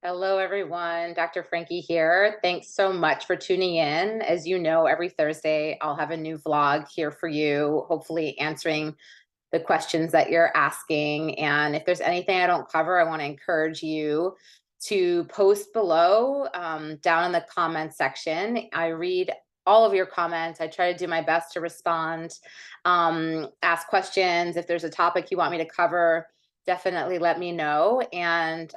Hello, everyone. Dr. Frankie here. Thanks so much for tuning in. As you know, every Thursday, I'll have a new vlog here for you, hopefully answering the questions that you're asking. And if there's anything I don't cover, I want to encourage you to post below down in the comment section. I read all of your comments. I try to do my best to respond, ask questions. If there's a topic you want me to cover, definitely let me know. And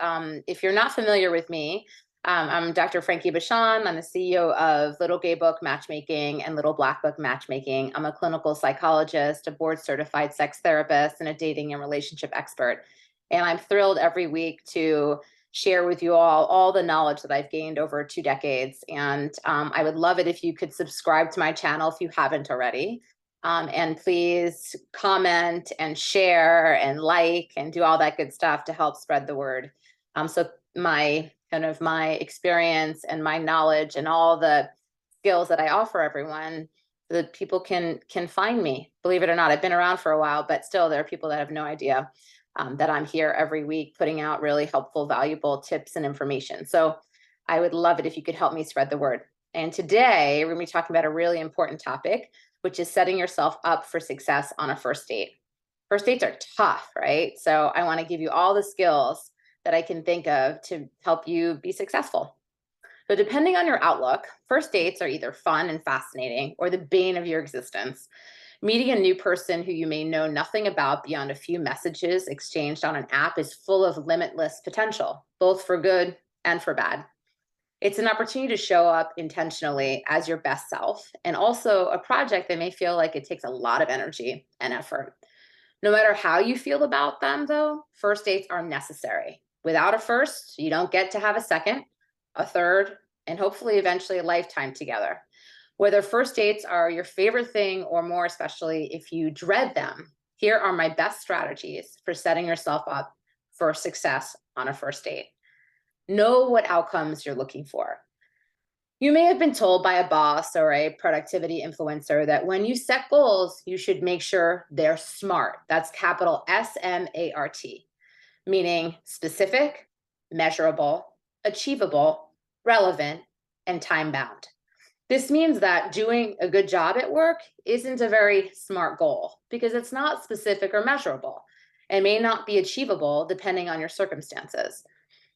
if you're not familiar with me, I'm Dr. Frankie Bashan. I'm the CEO of Little Gay Book Matchmaking and Little Black Book Matchmaking. I'm a clinical psychologist, a board certified sex therapist, and a dating and relationship expert. And I'm thrilled every week to share with you all the knowledge that I've gained over 2 decades. And I would love it if you could subscribe to my channel if you haven't already. And please comment and share and like and do all that good stuff to help spread the word. So my experience and my knowledge and all the skills that I offer everyone, so that people can find me. Believe it or not, I've been around for a while, but still there are people that have no idea that I'm here every week putting out really helpful, valuable tips and information. So I would love it if you could help me spread the word. And today we're going to be talking about a really important topic, which is setting yourself up for success on a first date. First dates are tough, right? So I want to give you all the skills that I can think of to help you be successful. So depending on your outlook, first dates are either fun and fascinating or the bane of your existence. Meeting a new person who you may know nothing about beyond a few messages exchanged on an app is full of limitless potential, both for good and for bad. It's an opportunity to show up intentionally as your best self, and also a project that may feel like it takes a lot of energy and effort. No matter how you feel about them, though, first dates are necessary. Without a first, you don't get to have a second, a third, and hopefully eventually a lifetime together. Whether first dates are your favorite thing or more, especially if you dread them, here are my best strategies for setting yourself up for success on a first date. Know what outcomes you're looking for. You may have been told by a boss or a productivity influencer that when you set goals, you should make sure they're SMART. That's capital SMART, meaning specific, measurable, achievable, relevant, and time bound. This means that doing a good job at work isn't a very smart goal because it's not specific or measurable and may not be achievable depending on your circumstances.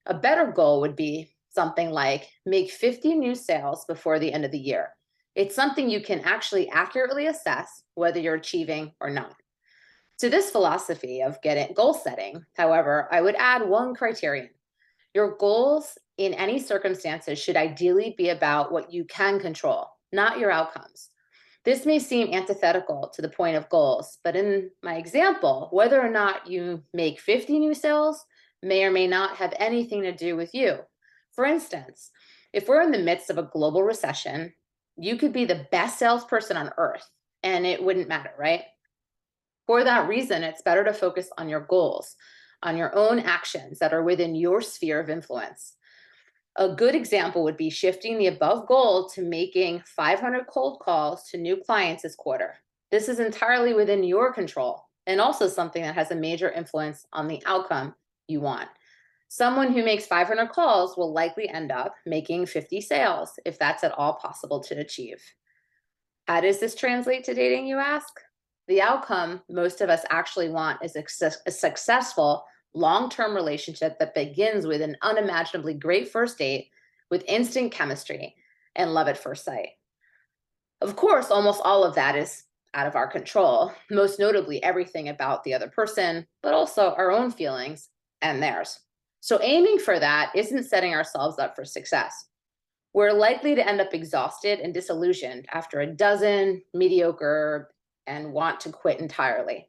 A better goal would be something like make 50 new sales before the end of the year. It's something you can actually accurately assess whether you're achieving or not. To this philosophy of goal setting, however, I would add one criterion. Your goals in any circumstances should ideally be about what you can control, not your outcomes. This may seem antithetical to the point of goals, but in my example, whether or not you make 50 new sales may or may not have anything to do with you. For instance, if we're in the midst of a global recession, you could be the best salesperson on earth and it wouldn't matter, right? For that reason, it's better to focus on your goals, on your own actions that are within your sphere of influence. A good example would be shifting the above goal to making 500 cold calls to new clients this quarter. This is entirely within your control and also something that has a major influence on the outcome you want. Someone who makes 500 calls will likely end up making 50 sales if that's at all possible to achieve. How does this translate to dating, you ask? The outcome most of us actually want is a successful long-term relationship that begins with an unimaginably great first date with instant chemistry and love at first sight. Of course, almost all of that is out of our control, most notably everything about the other person, but also our own feelings and theirs. So aiming for that isn't setting ourselves up for success. We're likely to end up exhausted and disillusioned after a dozen mediocre and want to quit entirely.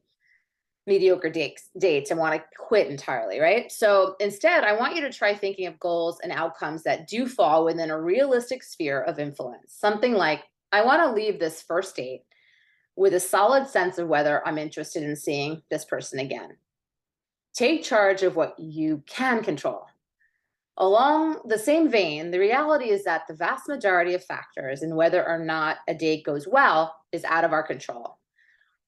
Mediocre dates and want to quit entirely, right? So instead, I want you to try thinking of goals and outcomes that do fall within a realistic sphere of influence. Something like, I want to leave this first date with a solid sense of whether I'm interested in seeing this person again. Take charge of what you can control. Along the same vein, the reality is that the vast majority of factors in whether or not a date goes well is out of our control.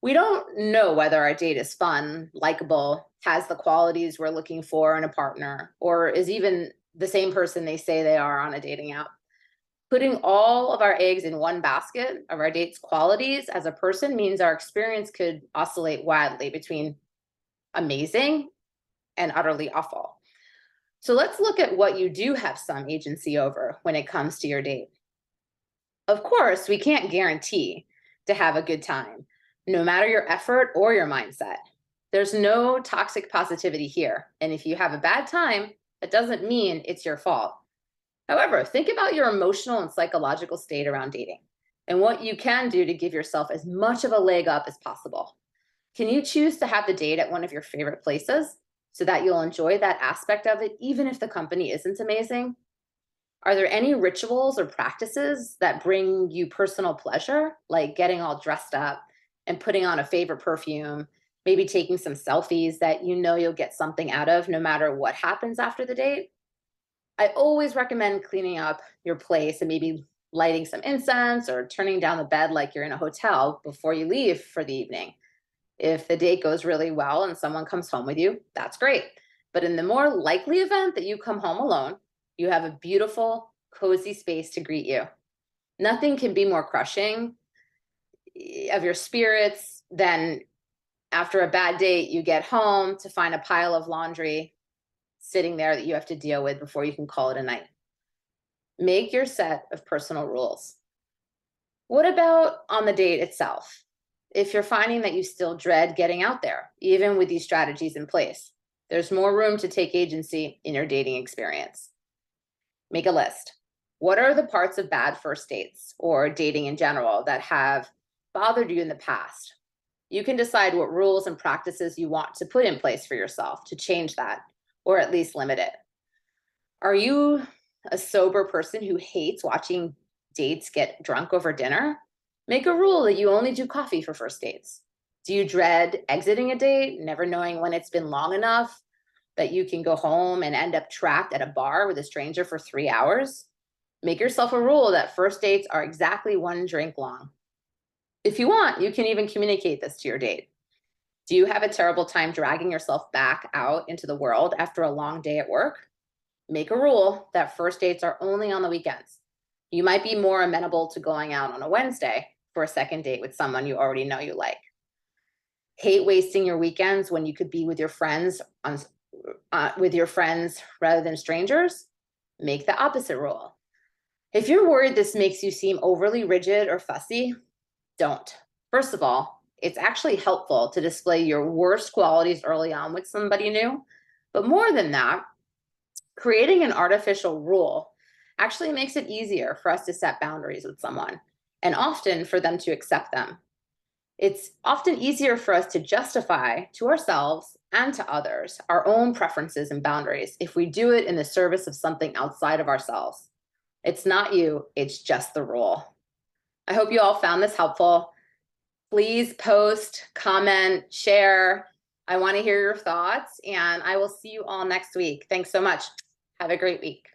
We don't know whether our date is fun, likable, has the qualities we're looking for in a partner, or is even the same person they say they are on a dating app. Putting all of our eggs in one basket of our date's qualities as a person means our experience could oscillate wildly between amazing and utterly awful. So let's look at what you do have some agency over when it comes to your date. Of course, we can't guarantee to have a good time, no matter your effort or your mindset. There's no toxic positivity here. And if you have a bad time, that doesn't mean it's your fault. However, think about your emotional and psychological state around dating and what you can do to give yourself as much of a leg up as possible. Can you choose to have the date at one of your favorite places so that you'll enjoy that aspect of it, even if the company isn't amazing? Are there any rituals or practices that bring you personal pleasure, like getting all dressed up and putting on a favorite perfume, maybe taking some selfies that you know you'll get something out of no matter what happens after the date? I always recommend cleaning up your place and maybe lighting some incense or turning down the bed like you're in a hotel before you leave for the evening. If the date goes really well and someone comes home with you, that's great. But in the more likely event that you come home alone, you have a beautiful, cozy space to greet you. Nothing can be more crushing of your spirits than after a bad date, you get home to find a pile of laundry sitting there that you have to deal with before you can call it a night. Make your set of personal rules. What about on the date itself? If you're finding that you still dread getting out there, even with these strategies in place, there's more room to take agency in your dating experience. Make a list. What are the parts of bad first dates or dating in general that have bothered you in the past? You can decide what rules and practices you want to put in place for yourself to change that, or at least limit it. Are you a sober person who hates watching dates get drunk over dinner? Make a rule that you only do coffee for first dates. Do you dread exiting a date, never knowing when it's been long enough that you can go home and end up trapped at a bar with a stranger for 3 hours? Make yourself a rule that first dates are exactly 1 drink long. If you want, you can even communicate this to your date. Do you have a terrible time dragging yourself back out into the world after a long day at work? Make a rule that first dates are only on the weekends. You might be more amenable to going out on a Wednesday for a second date with someone you already know you like. Hate wasting your weekends when you could be with your friends rather than strangers? Make the opposite rule. If you're worried this makes you seem overly rigid or fussy, don't. First of all, it's actually helpful to display your worst qualities early on with somebody new. But more than that, creating an artificial rule actually makes it easier for us to set boundaries with someone and often for them to accept them. It's often easier for us to justify to ourselves and to others our own preferences and boundaries if we do it in the service of something outside of ourselves. It's not you, it's just the rule. I hope you all found this helpful. Please post, comment, share. I want to hear your thoughts, and I will see you all next week. Thanks so much. Have a great week.